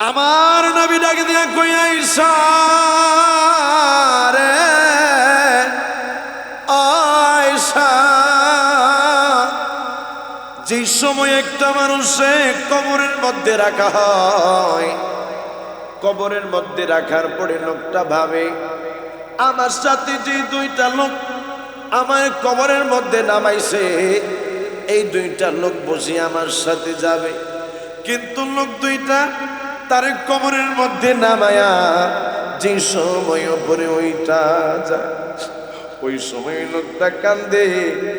আমার নবী ডাক দিয়া কই আইসা রে আয়েশা, যে সময় একটা মানুষে কবরের মধ্যে রাখা হয়, কবরের মধ্যে রাখার পরে লোকটা ভাবে আমার সাথে যে দুইটা লোক আমার কবরের মধ্যে নামাইছে এই দুইটা লোক বসে আমার সাথে যাবে, কিন্তু লোক দুইটা তার কবরের মধ্যে নামায়া যে সময় উপরে ওইটা যায়, ওই সময় লোকটা কান্দে,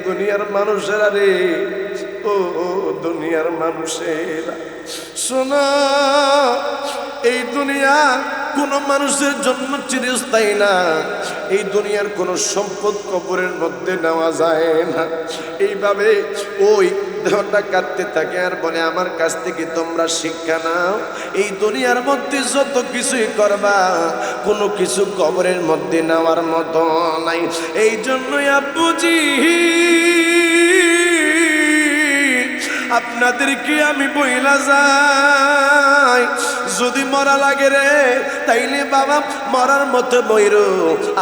দুনিয়ার মানুষেরা রে, ও দুনিয়ার মানুষেরা শোনো, এই দুনিয়া কোন মানুষের জন্য চিরস্থায়ী না, এই দুনিয়ার কোন সম্পদ কবরের মধ্যে নেওয়া যায় না। এইভাবে ওই দেহটা কাঁদতে থাকে আর বলে আমার কাছ থেকে তোমরা শিক্ষা নাও, এই দুনিয়ার মধ্যে যত কিছুই করবা কোনো কিছু কবরের মধ্যে নেওয়ার মতো নাই। এই জন্যই আব্বুজি আপনাদেরকে আমি বইলা যাই, যদি মরা লাগে রে তাইলে বাবা মরার মতো বইরো।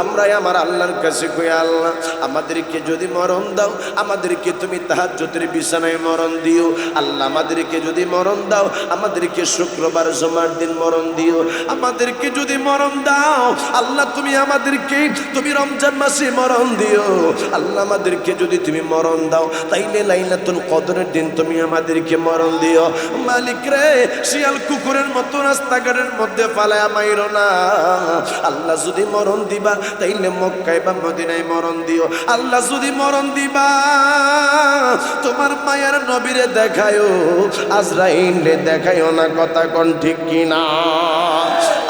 আমরাই আমার আল্লাহর কাছে কই আল্লাহ আমাদেরকে যদি মরণ দাও, আমাদেরকে তুমি তাহাজ্জুদের বিছানায় মরণ দিও। আল্লাহ আমাদেরকে যদি মরণ দাও, আমাদেরকে শুক্রবার জুমার দিন মরণ দিও। আমাদেরকে যদি মরণ দাও আল্লাহ তুমি আমাদেরকে তুমি রমজান মাসে মরণ দিও। আল্লাহ আমাদেরকে যদি তুমি মরণ দাও তাইলে লাইলাতুল কদরের দিন তুমি আমাদেরকে মরণ দিও। মালিক রে শিয়াল কুকুরের মতো রাস্তাঘাটের মধ্যে ফালায়া মাইরো না। আল্লাহ যদি মরণ দিবা তাইলে মক্কায় বা মদিনায় মরণ দিও। আল্লাহ যদি মরণ দিবা তোমার মায়ের নবীরে দেখায়ও, আজরাইলে দেখায়ও না। কথা কোন ঠিক কিনা?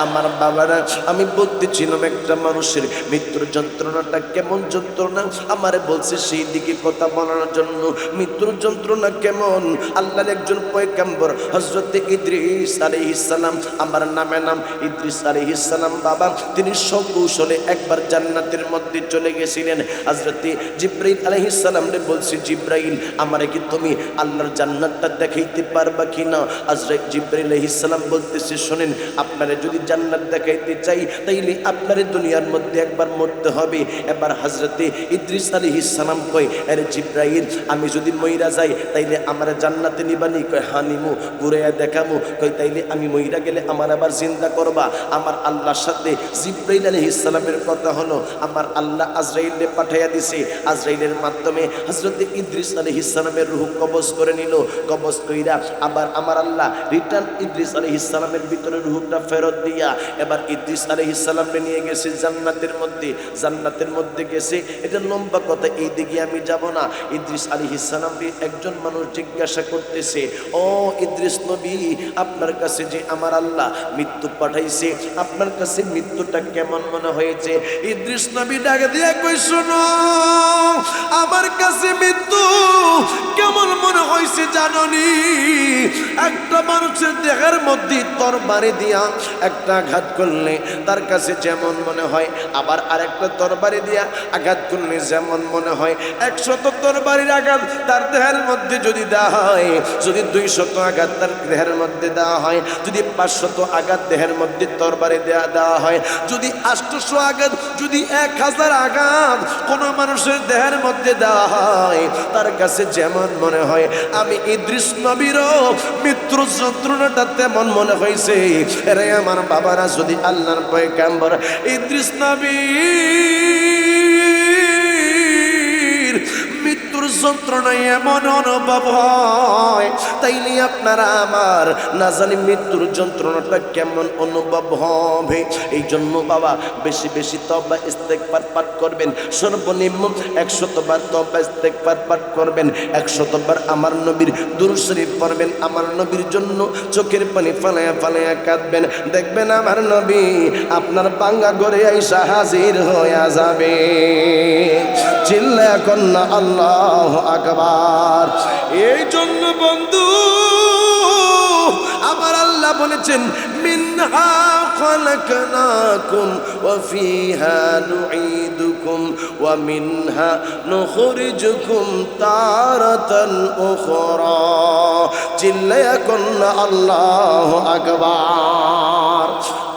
আমার বাবারা আমি বলতেছিলাম একটা মানুষের মৃত্যুর যন্ত্রণাটা কেমন যন্ত্রণা আমারে বলছে সেই দিকে কথা বলার জন্য। মৃত্যুর যন্ত্রণা কেমন আল্লাহর একজন পয়গম্বর হযরত ইদ্রিস আলাইহিস সালাম, আমার নামে নাম ইদ্রিস আলাইহিস সালাম বাবা, তিনি সকৌশলে একবার জান্নাতের মধ্যে চলে গেছিলেন। হযরত জিবরাইল আলাইহিস সালাম রে বলছে জিবরাইল আমারে কি তুমি আল্লাহর জান্নাতটা দেখাইতে পারবা কিনা? হযরত জিবরাইল আলাইহিস সালাম বলতেছে শুনেন, আপনারা যদি জান্নাত দেখাইতে চাই তাইলে আপনার দুনিয়ার মধ্যে একবার মরতে হবে। এবার হযরতে ইদ্রিস আলাইহিস সালাম কয় আরে জিবরাইল আমি যদি মইরা যাই তাইলে আমার জান্নাতে নিবানি? কয় হ্যাঁ নিমু, ঘুরাইয়া দেখামু। কয় তাইলে আমি মইরা গেলে আমার আবার জিন্দা করবা? আমার আল্লাহর সাথে জিবরাইল আলাইহিস সালামের কথা হলো, আমার আল্লাহ আজরাইলকে পাঠাইয়া দিছে। আজরাইলের মাধ্যমে হযরতে ইদ্রিস আলাইহিস সালামের রূহ কবজ করে নিল। কবজ কইরা আবার আমার আল্লাহ রিটার্ন ইদ্রিস আলাইহিস সালামের ভিতরে রূহটা ফেরত দিয়া এবার ইদ্রিস আলাইহিস সালামকে নিয়ে গেছে জান্নাতের মধ্যে। জান্নাতের মধ্যে গেছে, এটা লম্বা কথা, এই দিকে আমি যাব না। ইদ্রিস আলাইহিস সালামকে একজন মানুষ জিজ্ঞাসা করতেছে, ও ইদ্রিস নবী আপনার কাছে যে আমার আল্লাহ মৃত্যু পাঠাইছে আপনার কাছে মৃত্যুটা কেমন মনে হয়েছে? ইদ্রিস নবী ডাক দিয়া কই শোনো, আমার কাছে মৃত্যু কেমন মনে হয়েছে জানোনি? একটা মানুষের দেহের মধ্যে তরবারি দিয়া একটা আঘাত করলে তার কাছে যেমন মনে হয়, আবার আরেকটা তরবারি দিয়া আঘাত করলে যেমন মনে হয়। 100 তরবারির আঘাত তার দেহের মধ্যে যদি দেওয়া হয়, যদি 200 আঘাত তার দেহের মধ্যে দেওয়া হয়, যদি 500 আঘাত দেহের মধ্যে তরবারি দেওয়া হয়, যদি 800 আঘাত, যদি 1000 আঘাত কোন মানুষের দেহের মধ্যে দেওয়া হয়, তার কাছে যেমন মনে হয় আমি ইদ্রিস নবীরও মৃত্যুর যন্ত্রণাটা তেমন মনে হয়েছে। রে আমার বাবারা, যদি আল্লাহর পয়গম্বর ইদ্রিস নবীর মৃত্যুর যন্ত্রণায় এমন অনুভব হয়, তাইলে আপনারা আমার না জানি মৃত্যুর যন্ত্রণাটা কেমন অনুভব হবে। এই জন্য বাবা বেশি বেশি তওবা ইস্তেগফার পাঠ করবেন, সর্বনিম্ন 100 বার তওবা ইস্তেগফার পাঠ করবেন, 100 বার আমার নবীর দুরূদ শরীফ পড়বেন, আমার নবীর জন্য চোখের পানি ফালায়া ফালায়া কাঁদবেন। দেখবেন আমার নবী আপনার ভাঙা ঘরে আইসা হাজির হয়ে যাবে। চিল্লায়া কন্না আল্লাহু আকবার। এই জন্য বন্ধু আমার আল্লাহ বলেছেন মিনহা খালাকনাকুম ওয়া ফিহা নুঈদুকুম ওয়া মিনহা নুখরিজুকুম তারাতান উখরা। চিল্লায়া কন্না আল্লাহু আকবার।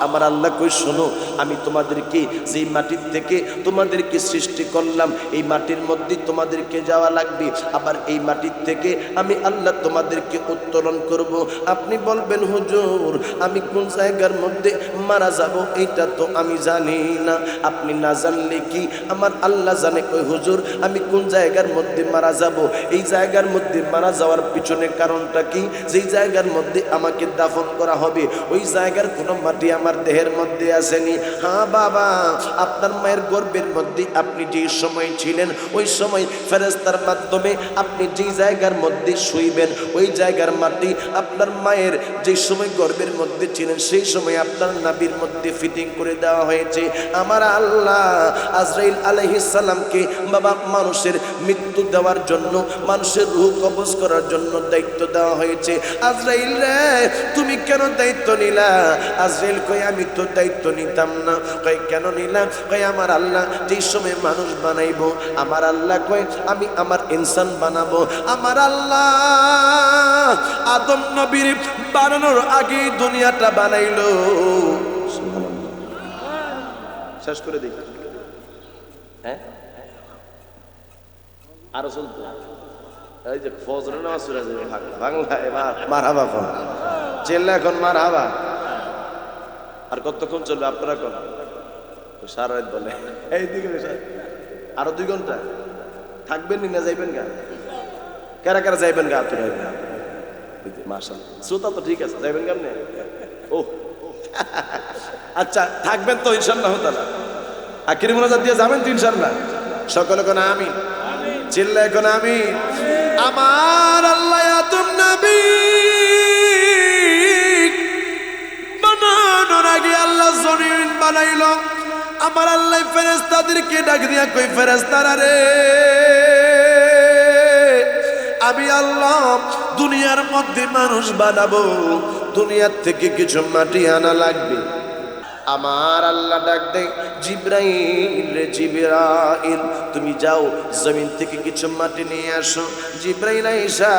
আমার আল্লাহ কই শোনো, আমি তোমাদেরকে যেই মাটির থেকে তোমাদেরকে সৃষ্টি করলাম এই মাটির মধ্যে তোমাদেরকে যাওয়া লাগবে, আবার এই মাটির থেকে আমি আল্লাহ তোমাদেরকে উত্তোলন করব। আপনি বলবেন হুজুর আমি কোন জায়গার মধ্যে মারা যাব এইটা তো আমি জানি না। আপনি না জানলে কি আমার আল্লাহ জানে। কই হুজুর আমি কোন জায়গার মধ্যে মারা যাব, এই জায়গার মধ্যে মারা যাওয়ার পিছনে কারণটা কি? যেই জায়গার মধ্যে আমাকে দাফন করা হবে ওই জায়গার কোনো মাটি আমার দেহের মধ্যে আসেনি। হ্যাঁ বাবা, আপনার মায়ের গর্ভের মধ্যে আপনি যে সময় ছিলেন ওই সময় ফেরেশতার মাধ্যমে আপনি যেই জায়গার মধ্যে শুইবেন ওই জায়গার মাটি আপনার মায়ের যে সময় গর্ভের মধ্যে ছিলেন সেই সময় আপনার নাভির মধ্যে ফিটিং করে দেওয়া হয়েছে। আমার আল্লাহ আজরাইল আলাইহিস সালামকে বাবা মানুষের মৃত্যু দেওয়ার জন্য, মানুষের রূহ কবজ করার জন্য দায়িত্ব দেওয়া হয়েছে। আজরাইল রে তুমি কেন দায়িত্ব নিলা? আজরাইল কই আমি তো দায়িত্ব নিতাম না। কই কেন নিলাম? কই আমার আল্লাহ যেই সময় মানুষ বানাইবো আমার আল্লাহ কই আমি আমার ইনসান বানাবো। আমার আল্লাহ আদম নবীর বানানোর আগেই দুনিয়াটা বানাইলো। শেষ করে দেখি হ্যাঁ আরো চলতো এই যে ফজরের নামাজ পড়ে যাবে বাংলা এবার মারহাবা কোন চেল্লা এখন মারহাবা। আর কতক্ষণ চলবে আপনারা কোন? সারা রাত বলে এইদিকে আরো 2 ঘন্টা থাকবেন না যাইবেন গা? কারা কারা যাইবেন গা? আপনারা মাশাআল্লাহ শ্রোতা তো ঠিক আছে, যাইবেন কেমনে? ও আচ্ছা থাকবেন তো ইনশাআল্লাহ তাআলা। আখিরি মুনাজাত দিয়ে যাবেন তো ইনশাআল্লাহ? সকলে কোন আমিন চিল্লা কোন আমিন। আমার আল্লাহ আদম নবী বানানোর আগে আল্লাহ জমিন বানাইলো। আমার আল্লাহ ফেরেশতাদেরকে ডাক দিয়া কই ফেরেশতারা রে আমি আল্লাহ দুনিয়ার মধ্যে মানুষ বানাবো, দুনিয়ার থেকে কিছু মাটি আনা লাগবে। আমার আল্লাহ ডাক দেয় জিবরাইল রে জিবরাইল তুমি যাও জমিন থেকে কিছু মাটি নিয়ে আসো। জিবরাইল আইসা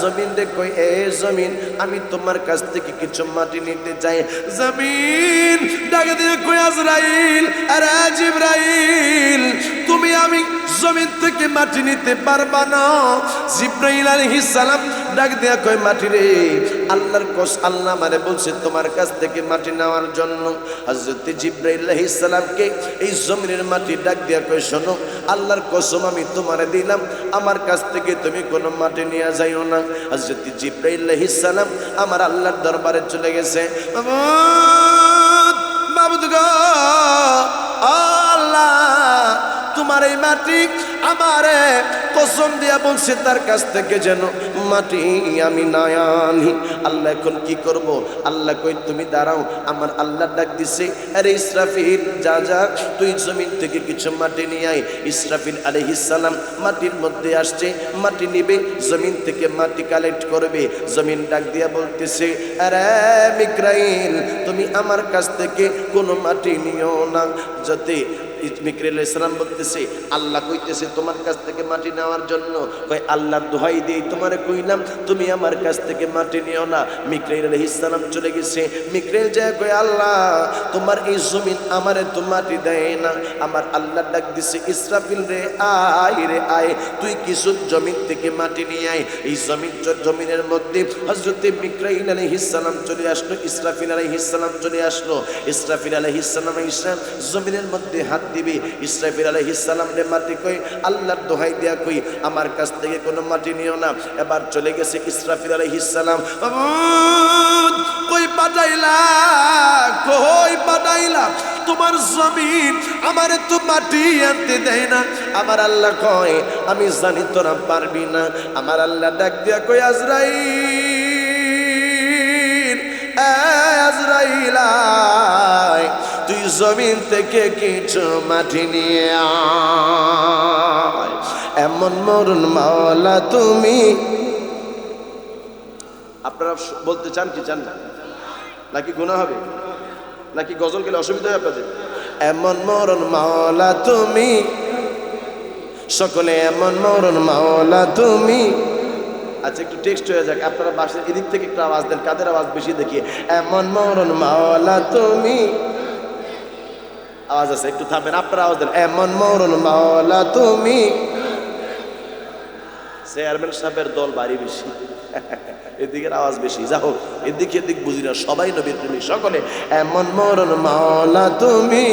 জমিন রে কই এ জমিন আমি তোমার কাছ থেকে কিছু মাটি নিতে চাই। জমিন ডাক দিয়ে কই আজরাইল আরে জিবরাইল তুমি আমি জমিন থেকে মাটি নিতে পারবা না। জিবরাইল আলাইহিস সালাম ডাক দিয়া কই মাটি রে আল্লাহর কস আল্লাহ মানে বলছে তোমার কাছ থেকে মাটি নেওয়ার জন্য। হযরত জিবরাইল আলাইহিস সালামকে এই জমিনের মাটি ডাক দিয়া কই শোনো আল্লাহর কসম আমি তোমারে দিলাম আমার কাছ থেকে তুমি কোনো মাটি নিয়ে যাইও না। হযরত জিবরাইল আলাইহিস সালাম আমার আল্লাহর দরবারে চলে গেছে। মাবুদ গো আল্লাহ তোমার এই মাটি আমারে কসম দিয়া বলছে তার কাছ থেকে যেন মাটি আমি না আনি। আল্লাহ এখন কি করব? আল্লাহ কই তুমি দাঁড়াও। আমার আল্লাহ ডাক দিছে আরে ইসরাফিল যা যা তুই জমিন থেকে কিছু মাটি নিয়ে আয়। ইসরাফিল আলাইহিস সালাম মাটির মধ্যে আসছে, মাটি নিবে, জমিন থেকে মাটি কালেক্ট করবে। জমিন ডাক দিয়া বলতেছে আরে মিকরাইল তুমি আমার কাছ থেকে কোনো মাটি নিও না। যাতে মিকরাইল আলাইহিস সালাম বলতেছে আল্লাহ কইতেছে তোমার কাছ থেকে মাটি নেওয়ার জন্য। কই আল্লাহর দোহাই দেই তোমারে কইলাম তুমি আমার কাছ থেকে মাটি নিও না। মিকরাইল আলাইহিস সালাম চলে গেছে। মিকরাইল যায় কই আল্লাহ তোমার এই জমিন আমারে তো মাটি দেয় না। আমার আল্লাহ ডাক দিছে ইসরাফিল রে আয় রে আয় তুই কিছু জমিন থেকে মাটি নিয়ে আয়। এই জমিনের মধ্যে হযরত মিকরাইল আলাইহিস সালাম চলে আসলো, ইসরাফিল আলাইহিস সালাম চলে আসলো। ইসরাফিল আলাইহিস সালাম ইসলাম জমিনের মধ্যে হাত দিবে। ইসরাফিল আলাইহিস সালাম রে মাটি কই আল্লাহর দোহাই দিয়া কই আমার কাছ থেকে কোনো মাটি নিও না। এবার চলে গেছে ইসরাফিল আলাইহিস সালাম। কই পাঠাইলা কই পাঠাইলা তোমার জমিন আমারে তো মাটি আনতে দেয় না। আমার আল্লাহ কয় আমি জানি তোরা পারবি না। আমার আল্লাহ ডাক দিয়া কই আজরাইল আজরাইল তুই জমিন থেকে কিছু মাটি নিয়ে আয়। এমন মরুন মাওলা তুমি। আপনারা বলতে চান কি চান না? নাকি গুনাহ হবে? নাকি গজল গেলে অসুবিধা হয় আপনাদের? এমন মরুন মাওলা তুমি সকলে এমন মরুন মাওলা তুমি আচ্ছা একটু টেক্সট হয়ে যাক, আপনারা বাসের এদিক থেকে একটু আওয়াজ দেন, কাদের আওয়াজ বেশি দেখি। এমন মরণ মাওলা তুমি, আওয়াজ আছে একটু থামবেন, আপনারা আওয়াজ দেন। এমন মরণ মাওলা তুমি। চেয়ারম্যান সাহেবের দল বাড়ি বেশি, এদিকের আওয়াজ বেশি। যা হোক, এদিক এদিক বুঝি না, সবাই নবীর প্রেমিক সকলে। এমন মরণ মাওলা তুমি,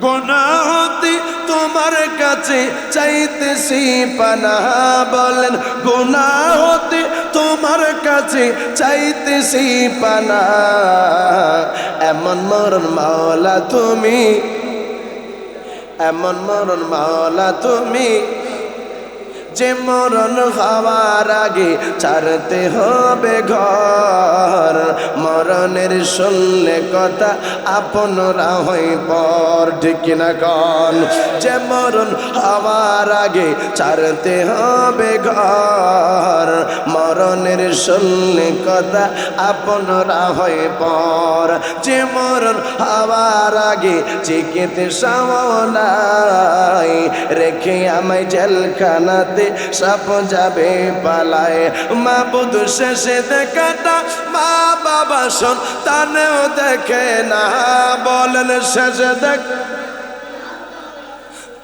গুনাহ হতে তোমার কাছে চাইতেছি পানাহ, বলেন গুনাহ হতে তোমার কাছে চাইতেছি পানাহ। এমন মরণ মাওলা তুমি, এমন মরণ মাওলা তুমি, যে মরণ হওয়ার আগে ছাড়তে হবে ঘর। মরণের শুনলে কথা আপনরা হয় পর, ঠিক কিনা কন? যে মরণ হওয়ার আগে ছাড়তে হবে ঘর। মরণের শুনলে কথা আপনরা হয় পর। যে মরণ হওয়ার আগে চিকিতে সামলাই, রেখে আমায় জেলখানাতে সাপ যাবে পালায়। মাবুদ শেষে দেখাটা মা বাবা সন্তানেও দেখে না, বলেন শেষে দেখ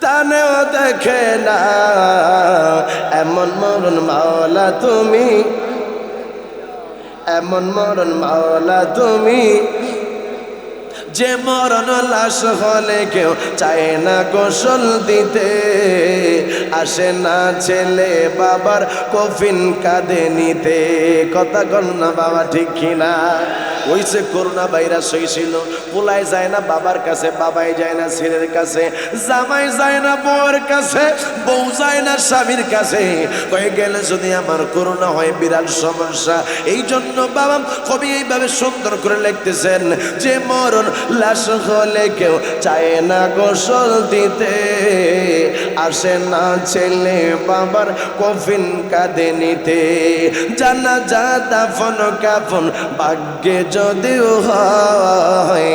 তানেও দেখে না। এমন মরণ মাওলা তুমি, এমন মরণ মাওলা তুমি, যে মরণ লাশ হলে কেউ চায় না গোসল দিতে। আসে না ছেলে বাবার কফিন কাঁধে নিতে। কথা কন না বাবা, ঠিক কিনা? হইছে করোনা ভাইরাস হয়েছিল, পোলাই যায় না বাবার কাছে, বাবাই যায় না ছেলের কাছে, জামাই যায় না বউয়ের কাছে, বউ যায় না স্বামীর কাছে। হয়ে গেলে যদি আমার করোনা হয় বিরাট সমস্যা। এই জন্য বাবা কবি এইভাবে সুন্দর করে লিখতেছেন, যে মরণ লাশ হলে কেউ চায় না গোসল দিতে। আসে না ছেলে বাবার কফিন কাঁধে নিতে। জানাজা দাফন কাফন ভাগ্যে যদিও হয়,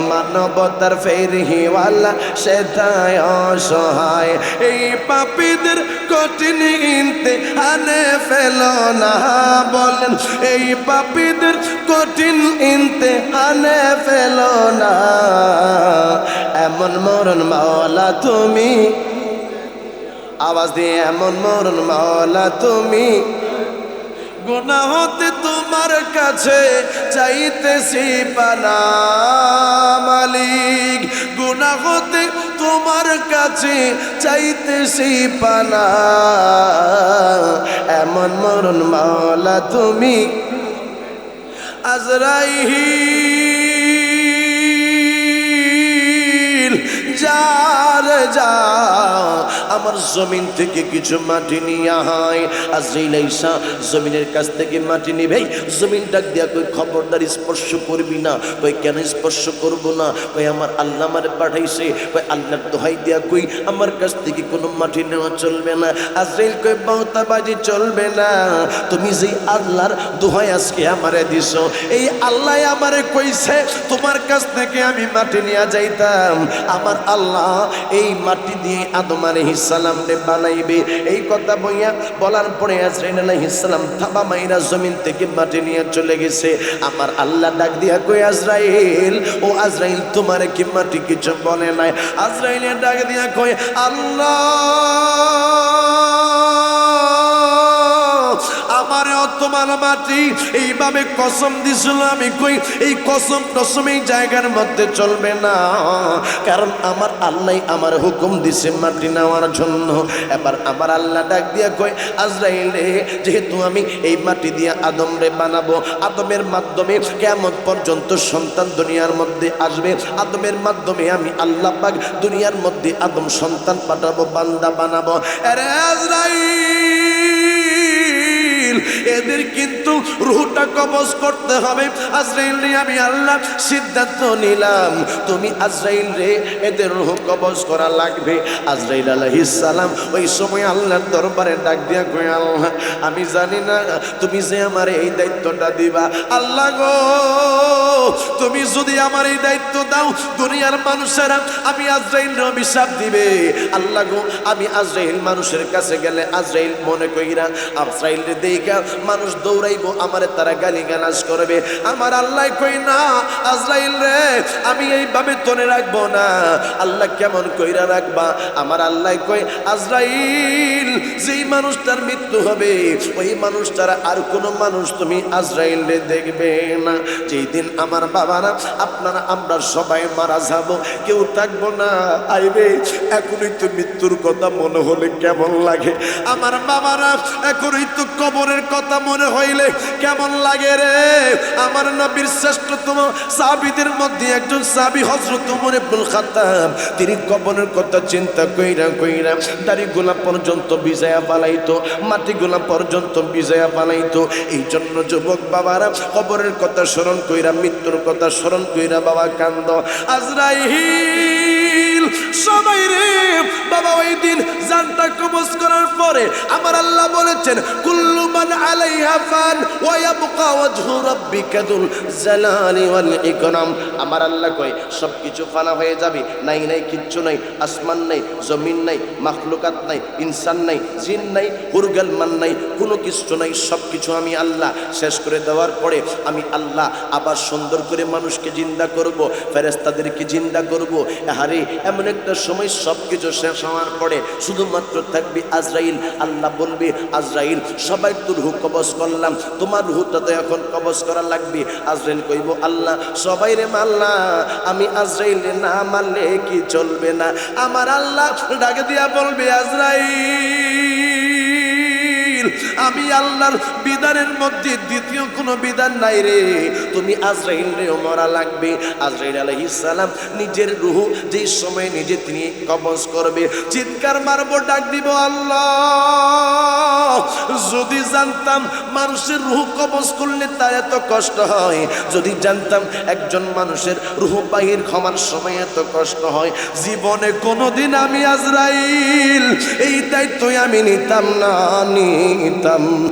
মানবতার ফেরহিওয়ালা সেটাই অসহায়। এই পাপীদের কঠিন ইমতিহানে ফেলো না, বলেন এই পাপীদের কঠিন ইমতিহানে ফেলো না। এমন মরণ মাওলা তুমি, আওয়াজ দিয়ে এমন মরণ মাওলা তুমি, গুনাহ হতে তোমার কাছে চাইতেছি পানাহ। মালিক গুনাহ হতে তোমার কাছে চাইতেছি পানাহ। এমন মরণ মাওলা তুমি। আজরাইল যার যা, আমার জমিন থেকে কিছু মাটি নিয়ে হয়। আজরাইল আইসা জমিনের কাছ থেকে মাটি নিবে। জমিন ডাক দিয়া কই, খবরদার স্পর্শ করবি না। কই কেন স্পর্শ করব না? কই আমার আল্লাহ আমারে পাঠাইছে। কই আল্লাহর দোহাই দিয়া কই আমার কাছ থেকে কোনো মাটি নেওয়া চলবে না। আজরাইল কই বাউতাবাজি চলবে না। তুমি যে আল্লাহর দোহাই আজকে আমারে দিছো, এই আল্লাহ আমারে কইছে তোমার কাছ থেকে আমি মাটি নিয়ে যাইতাম। আমার আল্লাহ এই মাটি দিয়ে আদম আলাইহিস সালাম রে বানাইবে। এই কথা বলার পরে আজরাইল আলাইহিস সালাম থাবা মাইরা জমিন থেকে মাটি নিয়ে চলে গেছে। আমার আল্লাহ ডাক দিয়া কই, আজরাইল ও আজরাইল তোমারে কি মাটি কিছু বলে নাই? আজরাইল ডাক দিয়া কই, আল্লাহ আমারে তোমার মাটি এইভাবে কসম দিছিল। আমি কই এই কসম টসম এই জায়গার মধ্যে চলবে না, কারণ আমার আল্লাহ আমার হুকুম দিছে মাটি নেওয়ার জন্য। এবার আমার আল্লাহ ডাক দিয়া কই, আজরাইল রে, যেহেতু আমি এই মাটি দিয়ে আদম রে বানাবো, আদমের মাধ্যমে কিয়ামত পর্যন্ত সন্তান দুনিয়ার মধ্যে আসবে, আদমের মাধ্যমে আমি আল্লাহ পাক দুনিয়ার মধ্যে আদম সন্তান পাঠাবো, বান্দা বানাবো। আরে আজরাইল, এদের কিন্তু রূহটা কবজ করতে হবে। আজরাইল রে আমি আল্লাহ সিদ্ধান্ত নিলাম, তুমি আজরাইল রে এদের রূহ কবজ করা লাগবে। আজরাইল আলাইহিস সালাম ওই সময় আল্লাহর দরবারে ডাক দিয়া কই, আল্লাহ আমি জানি না তুমি যে আমারে এই দায়িত্বটা দিবা। আল্লাহ গো, তুমি যদি আমার এই দায়িত্ব দাও, দুনিয়ার মানুষেরা আমি আজরাইল অভিশাপ দিবে। আল্লাহ গো, আমি আজরাইল মানুষের কাছে গেলে আজরাইল মনে কইরা আজরাইল রে দেইগা মানুষ দৌড়াইবো, আমারে তারা গালিগালাজ করবে। আমার আল্লাহ কই না, আজরাইল রে আমি এইভাবে তনে রাখবো না। আল্লাহ কেমন কইরা রাখবা? আমার আল্লাহ কই, আজরাইল যেই মানুষটার মৃত্যু হবে ওই মানুষটার আর কোনো মানুষ তুমি আজরাইল রে দেখবে না। যেই দিন আমার বাবারা আপনারা আমরা সবাই মারা যাব, কেউ থাকবো না। আইরে এখনই তো মৃত্যুর কথা মনে হলে কেমন লাগে? আমার বাবারা এখনই তো কবরের কথা মনে হইলে কেমন লাগে রে? আমার নবীর শ্রেষ্ঠতম সাহাবীদের মধ্যে একজন সাহাবী হযরত ওমর ইবনুল খাত্তাব, তিনি কবরের কথা চিন্তা কইরা কইরা দাড়িগুলা পর্যন্ত ভিজায়া পালাইতো, মাটিগুলা পর্যন্ত ভিজায়া পালাইতো। এই জন্য যুবক বাবারা কবরের কথা স্মরণ কইরা, মৃত্যুর কথা স্মরণ কইরা বাবা কান্দ। আজরাইল সবাই রে বাবা ওই দিন জানটা কবজ করার পরে আমার আল্লাহ বলেছেন, কুল্লু মান আলাইহা ফান ওয়া ইয়াবকা ওয়াজহু রাব্বিকা যুল জালালি ওয়াল ইকরাম। আমার আল্লাহ কয় সবকিছু ফানা হয়ে যাবে, নাই নাই কিচ্ছু নাই, আসমান নাই, জমিন নাই, মাখলুকাত নাই, ইনসান নাই, জিন নাই, হুরগাল মান নাই, কোনো কিছু নাই। সব কিছু আমি আল্লাহ শেষ করে দেওয়ার পরে আমি আল্লাহ আবার সুন্দর করে মানুষকে জিন্দা করব, ফেরেশতাদেরকে জিন্দা করব। আরে এমন একটা সময় সব কিছু শেষ হওয়ার পরে শুধুমাত্র থাকবে আজরাইল। আল্লাহ বলবে, আজরাইল সবাই তো রূহ কবজ করলাম, তোমার রূহটা তো এখন কবজ করা লাগবে। আজরাইল কইব, আল্লাহ সবাই রে মারলাম, আমি আজরাইল না মারলে কি চলবে না? আমার আল্লাহ ডাকে দিয়া বলবে, আজরাইল আমি আল্লাহর বিধানের মধ্যে দ্বিতীয় কোনো বিধান নাই রে, তুমি আজরাইল রে মরা লাগবে। আজরাইল আলাইহিস সালাম নিজের রূহ যেই সময় নিজে তিনি কবজ করবে চিৎকার মারবো, ডাক দিব, আল্লাহ যদি জানতাম মানুষের রূহ কবজ করলে তার এত কষ্ট হয়, যদি জানতাম একজন মানুষের রূহ বাহির ক্ষমার সময় এত কষ্ট হয়, জীবনে কোনোদিন আমি আজরাইল এই দায়িত্ব আমি নিতাম না, নিতাম